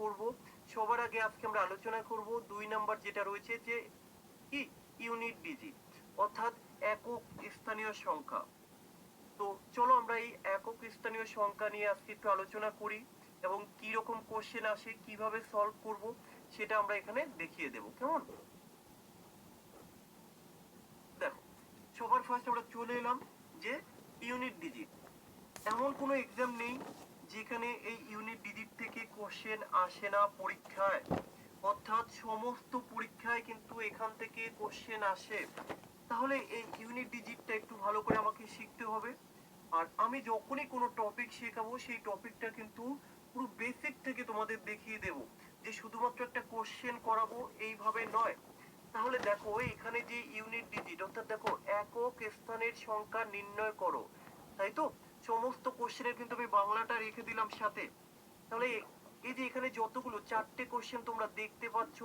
করব। সবার আগে আজকে আমরা আলোচনা করব 2 নাম্বার যেটা রয়েছে যে কি ইউনিট ডিজিট অর্থাৎ একক স্থানীয় সংখ্যা। তো চলো আমরা এই একক স্থানীয় সংখ্যা নিয়ে আজকে একটু আলোচনা করি এবং কি রকম কোশ্চেন আসে কিভাবে সলভ করব সেটা আমরা এখানে দেখিয়ে দেব। কেমন? দেখো, সবার ফার্স্ট আমরা চলে এলাম যে ইউনিট ডিজিট। এমন কোনো এক্সাম নেই যেখানে এই ইউনিট ডিজিট থেকে কোশ্চেন আসে না পরীক্ষায়, অর্থাৎ সমস্ত পরীক্ষায় কিন্তু এখান থেকে কোশ্চেন আসে। তাহলে এই ইউনিট ডিজিটটা একটু ভালো করে আমাকে শিখতে হবে। আর আমি যখনই কোনো টপিক শেখাবো সেই টপিকটা কিন্তু পুরো বেসিক থেকে তোমাদের দেখিয়ে দেব, যে শুধুমাত্র একটা কোশ্চেন করাবো এইভাবে নয়। তাহলে দেখো এখানে যে ইউনিট ডিজিট অর্থাৎ দেখো একক স্থানের সংখ্যা নির্ণয় করো, তাই তো? সমস্ত কোশ্চেনের কিন্তু আমি বাংলাটা রেখে দিলাম সাথে। তাহলে এই যে এখানে যতগুলো 4টে কোশ্চেন তোমরা দেখতে পাচ্ছ,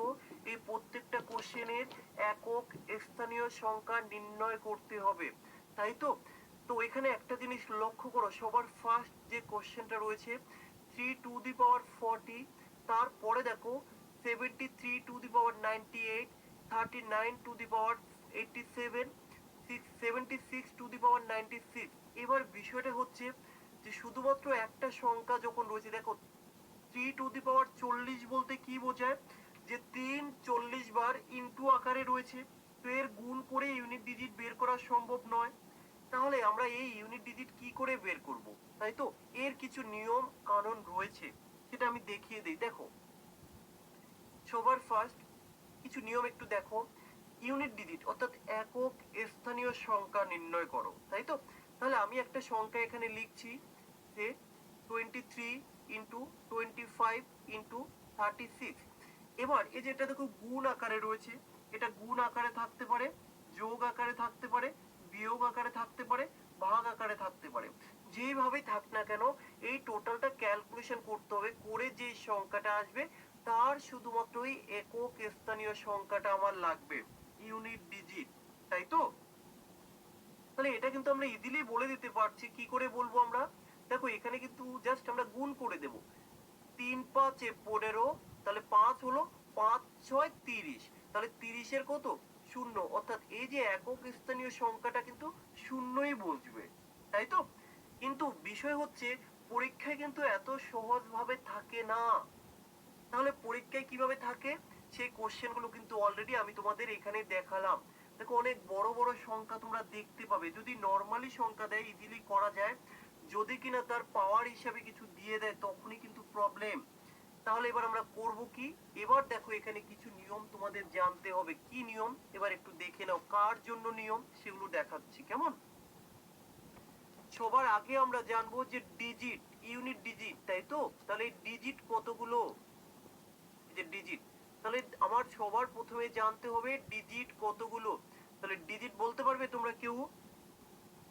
এই প্রত্যেকটা কোশ্চেনের একক স্থানীয় সংখ্যা নির্ণয় করতে হবে, তাই তো? তো এখানে একটা জিনিস লক্ষ্য করো, সবার ফার্স্ট যে কোশ্চেনটা রয়েছে 3 টু দি পাওয়ার 40, তারপরে দেখো 73 to the power 98, 39 to the power 87, 76 to the power 96। এবার বিষয়টা হচ্ছে যে শুধুমাত্র একটা সংখ্যা যখন রয়েছে, দেখো 3 টু দি পাওয়ার 40 বলতে কি বোঝায়, যে 3 40 বার ইনটু আকারে রয়েছে, তো এর গুণ করে ইউনিট ডিজিট বের করা সম্ভব নয়। তাহলে আমরা এই ইউনিট ডিজিট কি করে বের করব, তাই তো? এর কিছু নিয়ম কানুন রয়েছে, সেটা আমি দেখিয়ে দিই। দেখো, সবার ফার্স্ট কিছু নিয়ম একটু দেখো। ইউনিট ডিজিট অর্থাৎ একক স্থানীয় সংখ্যা নির্ণয় করো, তাই তো? তাহলে আমি একটা সংখ্যা এখানে লিখছি যে 23 × 25 × 36। এবার এই যে এটা দেখো গুণ আকারে রয়েছে, এটা গুণ আকারে থাকতে পারে, যোগ আকারে থাকতে পারে, বিয়োগ আকারে থাকতে পারে, ভাগ আকারে থাকতে পারে। যেভাবেই থাক না কেন এই টোটালটা ক্যালকুলেশন করতে হবে, করে যে সংখ্যাটা আসবে তার শুধুমাত্রই একক স্থানীয় সংখ্যাটা আমার লাগবে, ইউনিট ডিজিট, তাই তো? তাহলে এটা কিন্তু আমরা ইজিলি বলে দিতে পারছি। কি করে বলবো আমরা? দেখো এখানে কিন্তু জাস্ট আমরা গুণ করে দেব। 3 × 5 = 15, তাহলে 5 হলো, 5 × 6 = 30, তাহলে 30-এর কত? 0, অর্থাৎ এই যে একক স্থানীয় সংখ্যাটা কিন্তু শূন্যই বসবে, তাই তো? কিন্তু বিষয় হচ্ছে পরীক্ষায় কিন্তু এত সহজ ভাবে থাকে না। তাহলে পরীক্ষায় কিভাবে থাকে সেই কোশ্চেন গুলো কিন্তু অলরেডি আমি তোমাদের এখানে দেখালাম। দেখো অনেক বড় বড় সংখ্যা তোমরা দেখতে পাবে, যদি নর্মালি সংখ্যা দেয় ইজিলি করা যায়, যদি কিনা তার পাওয়ার হিসাবে কিছু দিয়ে দেয় তখনই কিন্তু প্রবলেম। তাহলে এবার আমরা করব কি? এবার দেখো এখানে কিছু নিয়ম তোমাদের জানতে হবে। কি নিয়ম এবার একটু দেখে নাও, কার জন্য নিয়ম সেগুলো দেখাচ্ছি। কেমন? সবার আগে আমরা জানবো যে ডিজিট, ইউনিট ডিজিট, তাই তো? তাহলে ডিজিট কতগুলো, যে ডিজিট, তাহলে আমার সবার প্রথমে জানতে হবে ডিজিট কতগুলো। তাহলে ডিজিট বলতে পারবে তোমরা কেউ?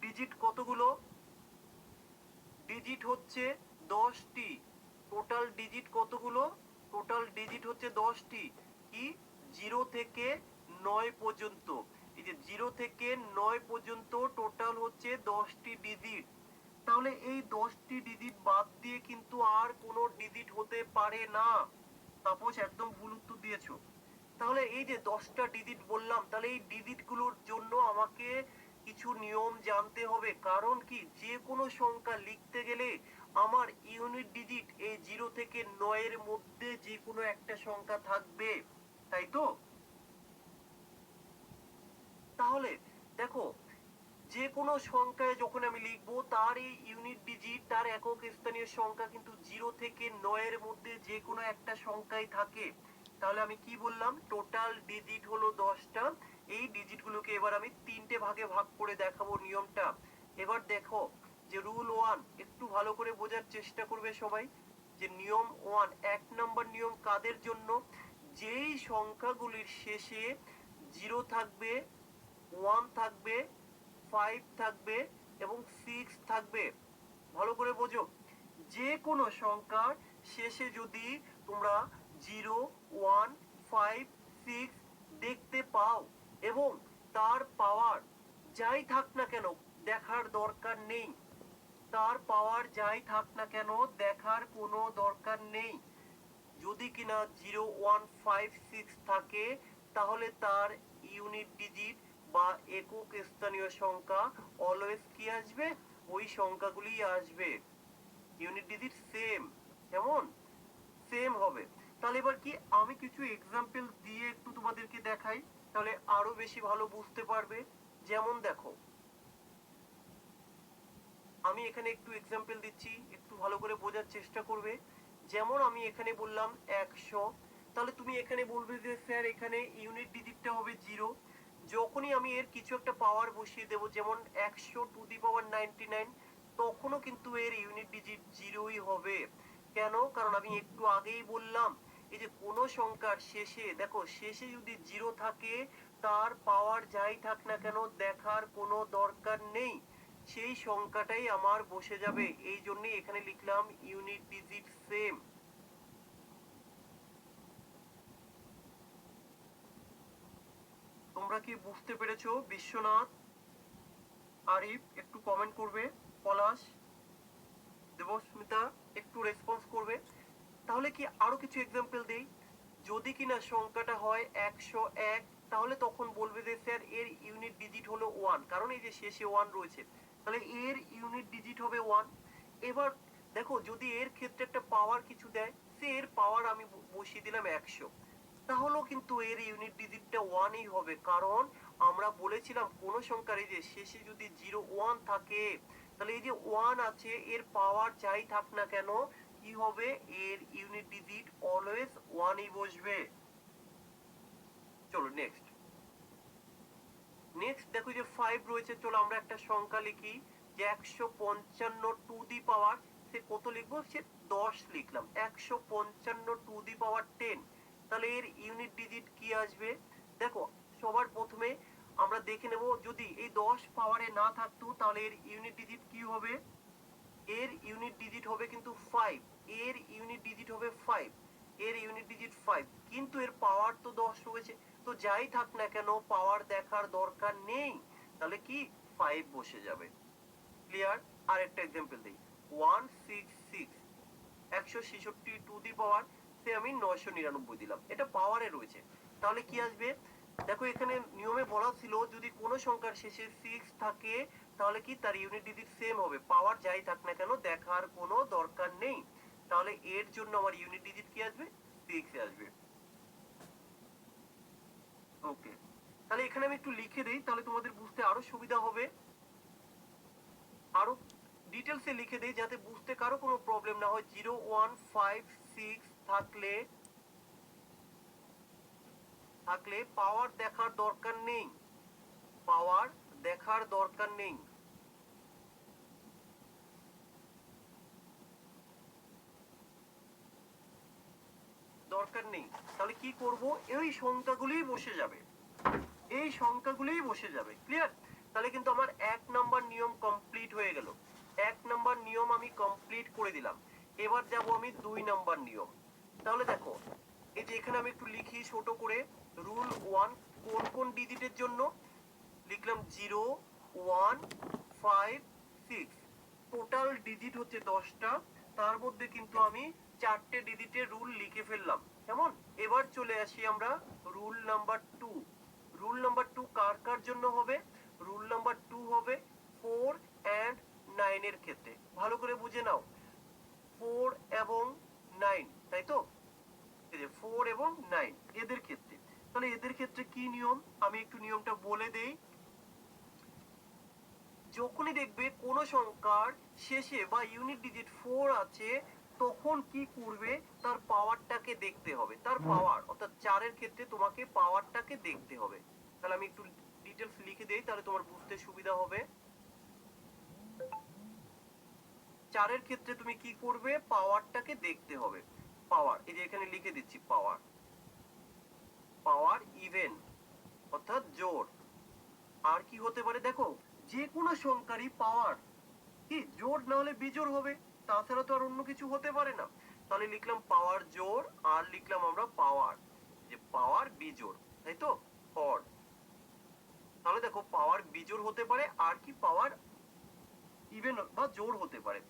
ডিজিট কতগুলো? ডিজিট হচ্ছে 10টি। টোটাল ডিজিট কতগুলো? টোটাল ডিজিট হচ্ছে 10টি। কি? 0 থেকে 9 পর্যন্ত। এই যে 0 থেকে 9 পর্যন্ত টোটাল হচ্ছে 10টি ডিজিট। তাহলে এই 10টি ডিজিট বাদ দিয়ে কিন্তু আর কোনো ডিজিট হতে পারে না। তাপস একদম ভুল উত্তর দিয়েছো। তাহলে এই যে 10টা ডিজিট বললাম, তাহলে এই ডিজিট গুলোর জন্য আমাকে কিছু নিয়ম জানতে হবে। কারণ কি, যে কোনো সংখ্যা লিখতে গেলে আমার ইউনিট ডিজিট এই 0 থেকে 9 এর মধ্যে যে কোনো একটা সংখ্যা থাকবে, তাই তো? তাহলে দেখো, যে কোনো সংখ্যায় যখন আমি লিখবো তার এই ইউনিট ডিজিট, তার একক স্থানীয় সংখ্যা কিন্তু 0 থেকে 9 এর মধ্যে যে কোনো একটা সংখ্যাই থাকে। তাহলে আমি কি বললাম? টোটাল ডিজিট হলো 10টা। এই ডিজিট গুলোকে এবার আমি 3টে ভাগে ভাগ করে দেখাবো নিয়মটা। এবার দেখো যে রুল 1 একটু ভালো করে বোঝার চেষ্টা করবে সবাই। যে নিয়ম 1, 1 নম্বর নিয়ম কাদের জন্য? যেই সংখ্যাগুলির শেষে 0 থাকবে, 1 থাকবে, 5 থাকবে এবং 6 থাকবে। ভালো করে বোঝো, যে কোনো সংখ্যার শেষে যদি তোমরা 0, 1, 5, 6 দেখতে পাও এবং তার পাওয়ার যাই থাক না কেন দেখার দরকার নেই, তার পাওয়ার যাই থাক না কেন দেখার কোনো দরকার নেই। কিনা 0156 থাকে তাহলে তার ইউনিট ডিজিট বা একক স্থানীয় সংখ্যা অলওয়েজ কি আসবে, ওই সংখ্যাগুলি আসবে। ইউনিট ডিজিট সেম, কেমন সেম হবে। তাহলে এবার কি আমি কিছু এক্সাম্পল দিয়ে একটু তোমাদেরকে দেখাই, তাহলে আরো বেশি ভালো বুঝতে পারবে। যেমন দেখো, আমি এখানে একটু এক্সাম্পল দিচ্ছি, একটু ভালো করে বোঝার চেষ্টা করবে। যেমন আমি এখানে বললাম 100, তাহলে তুমি এখানে বলবে যে স্যার এখানে ইউনিট ডিজিটটা হবে 0। যখনই আমি এর কিছু একটা পাওয়ার বসিয়ে দেব, যেমন 100^99, তখনও কিন্তু এর ইউনিট ডিজিট 0ই হবে। কেন? কারণ আমি একটু আগেই বললাম, এই যে কোনো সংখ্যার শেষে দেখো, শেষে যদি 0 থাকে তার পাওয়ার যাই থাক না কেন দেখার কোনো দরকার নেই, সেই সংখ্যাটাই আমার বসে যাবে। এই জন্যই এখানে লিখলাম ইউনিট ডিজিট সেম। তোমরা কি বুঝতে পেরেছো? বিশ্বনাথ, আরিফ একটু কমেন্ট করবে, পলাশ, দেবস্মিতা একটু রেসপন্স করবে। তাহলে কি আরো কিছু এক্সাম্পল দেই। যদি কিনা সংখ্যাটা হয় 101, তাহলে তখন বলবে যে স্যার এর ইউনিট ডিজিট হলো 1, কারণ এই যে শেষে 1 রয়েছে, তাহলে এর ইউনিট ডিজিট হবে 1। এবার দেখো, যদি এর ক্ষেত্রে একটা পাওয়ার কিছু দেয়, সে এর পাওয়ার আমি বসিয়ে দিলাম 100, তাহলেও কিন্তু এর ইউনিট ডিজিটটা 1ই হবে, কারণ আমরা বলেছিলাম কোন সংখ্যার এই যে শেষে যদি 01 থাকে, তাহলে এই যে 1 আছে এর পাওয়ার যাই থাক না কেন কি হবে, এর ইউনিট ডিজিট অলওয়েজ 1ই বসবে। চলো নেক্সট। নেক্সট দেখো যে 5 রয়েছে, চলো আমরা একটা সংখ্যা লিখি যে 155 টু দি পাওয়ার, সে কত লিখবো, সে 10 লিখলাম। 155 টু দি পাওয়ার 10, তাহলে এর ইউনিট ডিজিট কি আসবে। দেখো, সবার প্রথমে আমরা দেখে নেব, যদি এই 10 পাওয়ারে না থাকতো তাহলে এর ইউনিট ডিজিট কি হবে, এর ইউনিট ডিজিট হবে কিন্তু 5, এর ইউনিট ডিজিট হবে 5, এর ইউনিট ডিজিট 5, কিন্তু এর পাওয়ার তো 10 রয়েছে, তো যাই থাক না কেন পাওয়ার দেখার দরকার নেই, তাহলে কি 5 বসে যাবে। ক্লিয়ার? আর একটা एग्जांपल দেই, 166, 166 টু দি পাওয়ার, সে আমি 999 দিলাম, এটা পাওয়ারে রয়েছে, তাহলে কি আসবে। দেখো এখানে নিয়মে বলা ছিল যদি কোনো সংখ্যার শেষে 6 থাকে তাহলে কি তার ইউনিট ডিজিট সেম হবে, পাওয়ার যাই থাক না কেন দেখার কোনো দরকার নেই, তাহলে এর জন্য আমার ইউনিট ডিজিট কি আসবে, 6 আসবে। ওকে, তাহলে এখানে আমি একটু লিখে দেই, তাহলে তোমাদের বুঝতে আরো সুবিধা হবে, আরো ডিটেলসে লিখে দেই যাতে বুঝতে কারো কোনো প্রবলেম না হয়। 0156 থাকলে পাওয়ার দেখার দরকার নেই, পাওয়ার দেখার দরকার নেই। দরকার নেই, তাহলে কি করব, এই সংখ্যাগুলোই বসে যাবে, এই সংখ্যাগুলোই বসে যাবে। ক্লিয়ার? তাহলে কিন্তু আমার 1 নাম্বার নিয়ম কমপ্লিট হয়ে গেল, 1 নাম্বার নিয়ম আমি কমপ্লিট করে দিলাম। এবার যাব আমি 2 নাম্বার নিয়ম। তাহলে দেখো, এই যে এখানে আমি একটু লিখি ছোট করে, রুল 1 কোন কোন ডিজিটের জন্য, লিখলাম 0 1 5 6, টোটাল ডিজিট হচ্ছে 10টা, তার মধ্যে কিন্তু আমি 4টে ডিজিটের রুল লিখে ফেললাম। কেমন? এবার চলে আসি আমরা রুল নাম্বার 2। রুল নাম্বার 2 কার কার জন্য হবে, রুল নাম্বার 2 হবে 4 এন্ড 9 এর ক্ষেত্রে। ভালো করে বুঝে নাও, 4 এবং 9, তাই তো, এই যে 4 এবং 9 এদের ক্ষেত্রে। তাহলে এদের ক্ষেত্রে কি নিয়ম, আমি একটু নিয়মটা বলে দেই। যখনই দেখবে কোন সংখ্যার শেষে বা ইউনিট ডিজিট 4 আছে, তখন কি করবে, তার পাওয়ারটাকে দেখতে হবে, তার পাওয়ার অর্থাৎ 4 এর ক্ষেত্রে তোমাকে পাওয়ারটাকে দেখতে হবে। তাহলে আমি একটু ডিটেলস লিখে দেই, তাহলে তোমার বুঝতে সুবিধা হবে। 4 এর ক্ষেত্রে তুমি কি করবে, পাওয়ারটাকে দেখতে হবে। পাওয়ার, এই যে এখানে লিখে দিচ্ছি, পাওয়ার, পাওয়ার ইভেন অর্থাৎ জোড়। আর কি হতে পারে দেখো, যে কোনো সংখ্যারই পাওয়ার কি জোড় না হলে বিজোড় হবে, তাছাড়া তো আর অন্য কিছু হতে পারে না। তাহলে লিখলাম পাওয়ার জোড়, আর লিখলাম আমরা পাওয়ার, যে পাওয়ার বিজোড়, তাই তো, অড। তাহলে দেখো পাওয়ার বিজোড় হতে পারে, আর কি পাওয়ার ইভেন বা জোড় হতে পারে।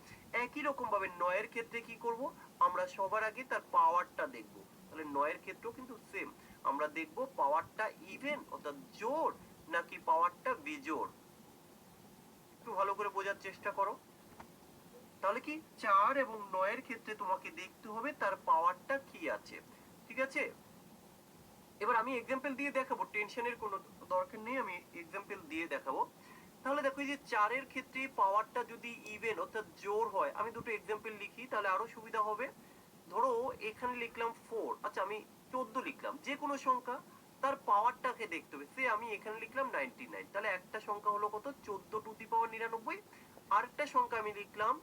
একই রকম ভাবে 9 এর ক্ষেত্রে কি করব, আমরা সবার আগে তার পাওয়ারটা দেখব। নয়ের ক্ষেত্রেও কিন্তু সেম, আমরা দেখব পাওয়ারটা ইভেন অর্থাৎ জোড় নাকি পাওয়ারটা বিজোড়। একটু ভালো করে বোঝার চেষ্টা করো। তাহলে কি 4 এবং 9 এর ক্ষেত্রে তোমাকে দেখতে হবে তার পাওয়ারটা কি আছে, ঠিক আছে। এবার আমি এক্সাম্পল দিয়ে দেখাবো, টেনশনের কোনো দরকার নেই, আমি এক্সাম্পল দিয়ে দেখাবো। তাহলে দেখো এই যে 4 এর ক্ষেত্রে পাওয়ারটা যদি ইভেন অর্থাৎ জোড় হয়, আমি দুটো এক্সাম্পল লিখি তাহলে আরো সুবিধা হবে। ধরো এখানে লিখলাম 4, আচ্ছা আমি 14 লিখলাম, যে কোনো সংখ্যা তার পাওয়ারটাকে দেখতে হবে। সে আমি এখানে লিখলাম 99, তাহলে একটা সংখ্যা হলো কত 14 টু দি পাওয়ার 99, আরেকটা সংখ্যা আমি লিখলাম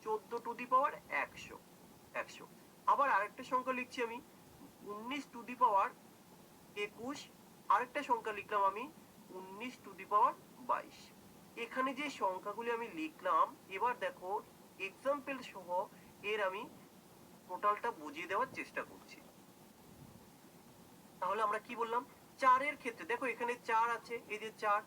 14 টু দি পাওয়ার 100। আবার আরেকটা সংখ্যা লিখছি আমি 19 টু দি পাওয়ার 21, আরেকটা সংখ্যা লিখলাম আমি 19 টু দি পাওয়ার 22। এখানে যে সংখ্যাগুলি আমি লিখলাম, এবার দেখো এক্সাম্পল সহ এর আমি টোটালটা বুঝিয়ে দেওয়ার চেষ্টা করছি। তাহলে আমরা কি বললাম, 4 এর ক্ষেত্রে দেখো এখানে 4 আছে, এই যে 4,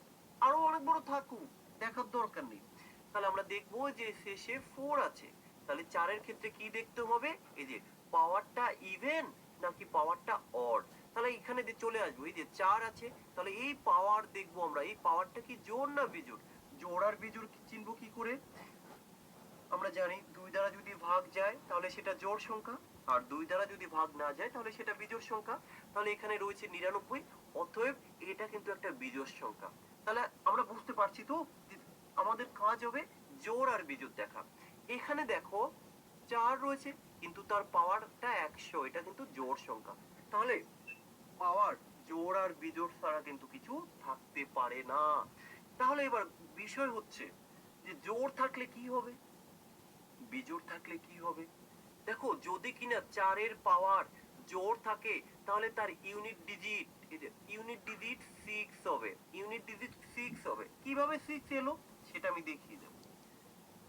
আরো অনেক বড় থাকুক দেখার দরকার নেই। তাহলে আমরা দেখবো যে শেষে 4 আছে, তাহলে 4 এর ক্ষেত্রে কি দেখতে হবে, এই যে পাওয়ারটা ইভেন নাকি পাওয়ারটা অড। তাহলে এখানে চলে আসবো, এই যে 4 আছে, তাহলে এই পাওয়ার দেখবো আমরা, এই পাওয়ারটা কি জোড় না বিজোড়। জোড় আর বিজোড় চিনবো কি করে, আমরা জানি 2 দ্বারা যদি ভাগ যায় তাহলে সেটা জোড় সংখ্যা, আর 2 দ্বারা যদি ভাগ না যায় তাহলে সেটা বিজোড় সংখ্যা। তাহলে এখানে রয়েছে 99, অতএব এটা কিন্তু একটা বিজোড় সংখ্যা। তাহলে আমরা বুঝতে পারছি তো যে আমাদের কাজ হবে জোড় আর বিজোড় দেখা। এখানে দেখো 4 রয়েছে কিন্তু তার পাওয়ারটা 100, এটা কিন্তু জোড় সংখ্যা। তাহলে পাওয়ার জোড় আর বিজোড় ছাড়া কিন্তু কিছু থাকতে পারে না। তাহলে এবার বিষয় হচ্ছে যে জোড় থাকলে কি হবে, বিজোড় থাকলে কি হবে। দেখো যদি কিনা 4 এর পাওয়ার জোড় থাকে তাহলে তার ইউনিট ডিজিট, ইউনিট ডিজিট 6 হবে, ইউনিট ডিজিট 6 হবে। কিভাবে 6 এলো সেটা আমি দেখিয়ে দেব।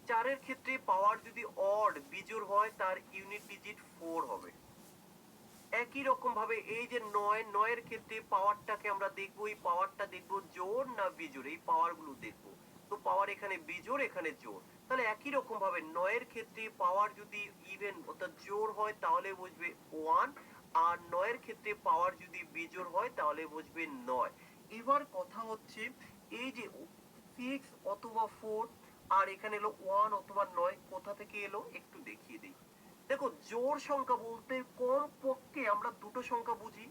4 এর ক্ষেত্রে পাওয়ার যদি অড বিজোড় হয় তার ইউনিট ডিজিট 4 হবে। একই রকম ভাবে এই যে 9 এর ক্ষেত্রে পাওয়ারটাকে আমরা দেখবো, এই পাওয়ারটা দেখবো জোড় না বিজোড়, এই পাওয়ার গুলো দেখবো। তো পাওয়ার এখানে বিজোড় এখানে জোড়, তাহলে একই রকম ভাবে 9 এর ক্ষেত্রে পাওয়ার যদি ইভেন অর্থাৎ জোড় হয় তাহলে বুঝবে 1, আর 9 এর ক্ষেত্রে পাওয়ার যদি বিজোড় হয় তাহলে বুঝবে 9। এবার কথা হচ্ছে এই যে 6 অথবা 4 আর এখানে এলো 1 অথবা 9 কোথা থেকে এলো একটু দেখিয়ে দিই। দেখো জোড় সংখ্যা বলতে কম পক্ষে আমরা দুটো সংখ্যা বুঝি,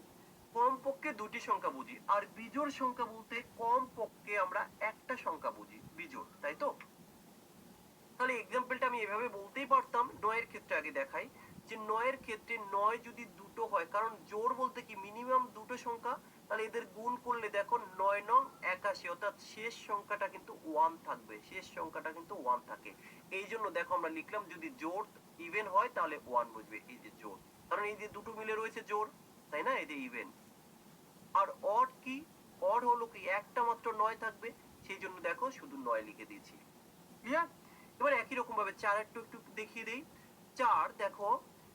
কম পক্ষে দুটি সংখ্যা বুঝি, আর বিজোড় সংখ্যা বলতে কম পক্ষে আমরা একটা সংখ্যা বুঝি বিজোড়, তাই তো। তাহলে এক্সাম্পলটা আমি এভাবে বলতেই পারতাম। 9 এর ক্ষেত্রে আগে দেখাই যে 9 এর ক্ষেত্রে 9 যদি দুটো হয়, কারণ জোড় বলতে কি মিনিমাম দুটো সংখ্যা, তাহলে এদের গুণ করলে দেখো 9 নং 81, অর্থাৎ শেষ সংখ্যাটা কিন্তু 1 থাকবে, শেষ সংখ্যাটা কিন্তু 1 থাকে। এই জন্য দেখো আমরা লিখলাম যদি জোড় ইভেন হয় তাহলে 1 বুঝবে, এই যে জোড়, কারণ এই যে দুটো মিলে রয়েছে জোড়, তাই না, এই যে ইভেন। আর অড কি, অড হলো কি একটা মাত্র 9 থাকবে, সেই জন্য দেখো শুধু 9 লিখে দিয়েছি, ক্লিয়ার। এবার একই রকম ভাবে 4 একটু একটু দেখিয়ে দেই। 4 দেখো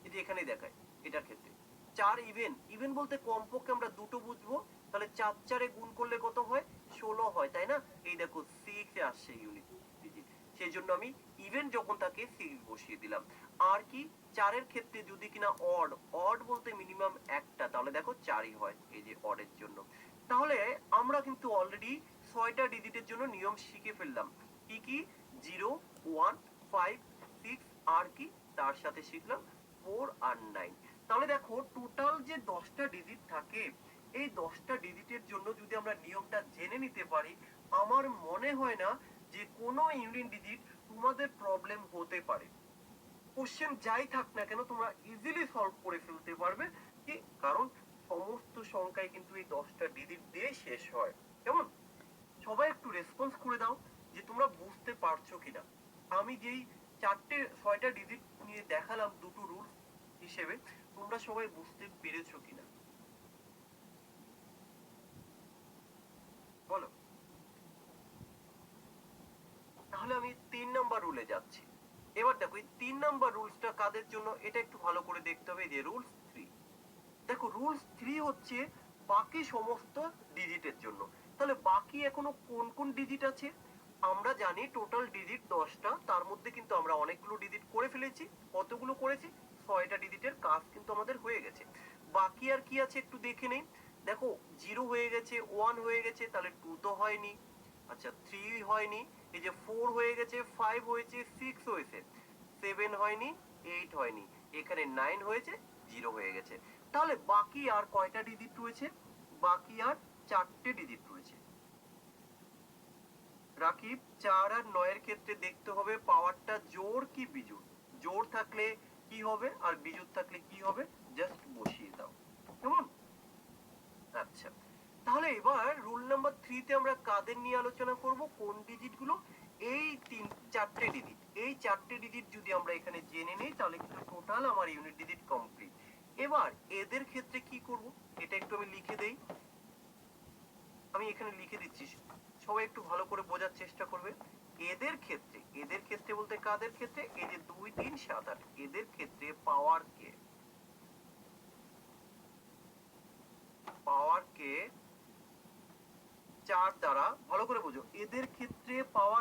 এই যে এখানে দেখায়, এটার ক্ষেত্রে 4 ইভেন, ইভেন বলতে কমপক্ষে আমরা দুটো বুঝবো, তাহলে 4 4 এ গুণ করলে কত হয় 16 হয়, তাই না। এই দেখো 6 এ আসছে ইউনিট ডিজিট, সেই জন্য আমি ইভেন যখন থাকে 6 বসিয়ে দিলাম। আর কি 4 এর ক্ষেত্রে যদি কিনা অড, অড বলতে মিনিমাম একটা, তাহলে দেখো 4ই হয়, এই যে অড এর জন্য। তাহলে আমরা কিন্তু অলরেডি 6টা ডিজিটের জন্য নিয়ম শিখে ফেললাম। কি কি, 0, 1, 5, 6, আর কি তার সাথে শিখলাম 4 আর 9। তাহলে দেখো টোটাল যে 10টা ডিজিট থাকে, এই 10টা ডিজিটের জন্য যদি আমরা নিয়মটা জেনে নিতে পারি, আমার মনে হয় না যে কোনো ইউনিট ডিজিট তোমাদের প্রবলেম হতে পারে। কোশ্চেন যাই থাক না কেন তোমরা ইজিলি সলভ করে ফেলতে পারবে, কি কারণ সমস্ত সংখ্যাই কিন্তু এই 10টা ডিজিট দিয়ে শেষ হয়। কেমন, সবাই একটু রেসপন্স করে দাও যে তোমরা বুঝতে পারছো কিনা। আমি যেই 6টা ডিজিট নিয়ে দেখালাম দুটো রুল হিসেবে, তোমরা সবাই বুঝতে পেরেছো কিনা বলো। তাহলে আমি 3 নাম্বার রুলে যাচ্ছি। এবার দেখো এই 3 নাম্বার রুলসটা কাদের জন্য এটা একটু ভালো করে দেখতে হবে, যে রুলস 3। দেখো রুলস 3 হচ্ছে বাকি সমস্ত ডিজিটের জন্য। তাহলে বাকি এখনো কোন কোন ডিজিট আছে, আমরা জানি টোটাল ডিজিট 10টা, তার মধ্যে কিন্তু আমরা অনেকগুলো ডিজিট করে ফেলেছি। কতগুলো করেছি, 6টা ডিজিটের কাজ কিন্তু আমাদের হয়ে গেছে। বাকি আর কি আছে একটু দেখে নেই। দেখো 0 হয়ে গেছে, 1 হয়ে গেছে, তাহলে 2 তো হয়নি। আচ্ছা 3 হয়নি, এই যে 4 হয়ে গেছে, 5 হয়েছে, 6 হয়েছে, 7 হয়নি, 8 হয়নি, এখানে 9 হয়েছে, 0 হয়ে গেছে। তাহলে বাকি আর কয়টা ডিজিট রয়েছে? বাকি আর 4টে ডিজিট রয়েছে। রাকিব, 4 আর 9 এর ক্ষেত্রে দেখতে হবে পাওয়ারটা জোড় কি বিজোড়। জোড় থাকলে কি হবে আর বিজোড় থাকলে কি হবে, জাস্ট বসিয়ে দাও। কেমন? আচ্ছা, তাহলে এবার রুল নাম্বার 3 তে আমরা কাদের নিয়ে আলোচনা করব? কোন ডিজিট গুলো? এই 4টে ডিজিট। এই 4টে ডিজিট যদি আমরা এখানে জেনে নেই তাহলে কিন্তু টোটাল আমার ইউনিট ডিজিট কমপ্লিট। এবার এদের ক্ষেত্রে কি করব, এটা একটু আমি লিখে দেই। আমি এখানে লিখে দিচ্ছি, সবাই একটু ভালো করে বোঝার চেষ্টা করবে। এদের ক্ষেত্রে বলতে কাদের ক্ষেত্রে? এই যে 2 3 7 8, এদের ক্ষেত্রে পাওয়ারকে 4 দ্বারা, ভালো করে বোঝো, এদের ক্ষেত্রে পাওয়ার